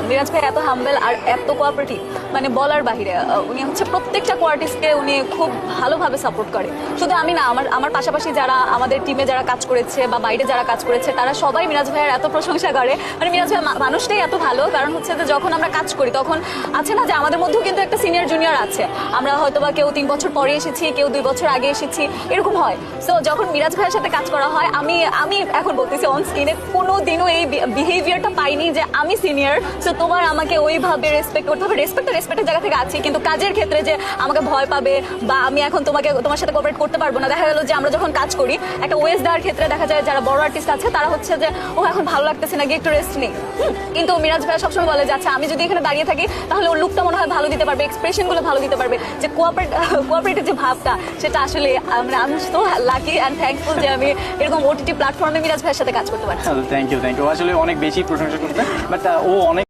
মিরাজ ভাই এত হাম্বেল আর এত কোঅপারেটিভ, মানে বলার বাহিরে। উনি হচ্ছে প্রত্যেকটা কোয়ার্টিস্টকে উনি খুব ভালোভাবে সাপোর্ট করে। শুধু আমি না, আমার পাশাপাশি যারা আমাদের টিমে যারা কাজ করেছে বা বাইরে যারা কাজ করেছে তারা সবাই মিরাজ ভাইয়ের এত প্রশংসা করে। মানে মিরাজ ভাই মানুষটাই এত ভালো, কারণ হচ্ছে যে যখন আমরা কাজ করি তখন আছে না যে আমাদের মধ্যেও কিন্তু একটা সিনিয়র জুনিয়র আছে। আমরা হয়তো বা কেউ 3 বছর পরে এসেছি, কেউ 2 বছর আগে এসেছি, এরকম হয়। সো যখন মিরাজ ভাইয়ের সাথে কাজ করা হয়, আমি এখন বলতেছি অন স্ক্রিনে কোনো দিনও এই বিহেভিয়ারটা পাইনি যে আমি সিনিয়র, সো তোমার আমাকে ওইভাবে রেসপেক্ট করতে হবে। রেসপেক্টের জায়গা থেকে আছে, কিন্তু কাজের ক্ষেত্রে যে আমাকে ভয় পাবে বা আমি এখন তোমার সাথে কোঅপারেট করতে পারবো না, দেখা গেল যে আমরা যখন কাজ করি একটা ওয়েস দেওয়ার ক্ষেত্রে দেখা যায় যারা বড় আর্টিস্ট আছে তারা হচ্ছে যে ও এখন ভালো লাগতেছে না, গিয়ে একটু রেস্ট নেই। কিন্তু মিরাজ ভাই সবসময় বলে যে আচ্ছা আমি যদি এখানে দাঁড়িয়ে থাকি তাহলে ওর লুকটা মনে হয় ভালো দিতে পারবে, এক্সপ্রেশন গুলো ভালো দিতে পারবে, যে কোঅপারেটিভ যে ভাবটা, সেটা আসলে আমি তো লাকি অ্যান্ড থ্যাঙ্কফুল যে আমি এরকম ওটিটি প্ল্যাটফর্মে মিরাজ ভাইয়ের সাথে কাজ করতে পারছি। থ্যাংক ইউ আসলে অনেক বেশি প্রশংসা করতে, বাট ও অনেক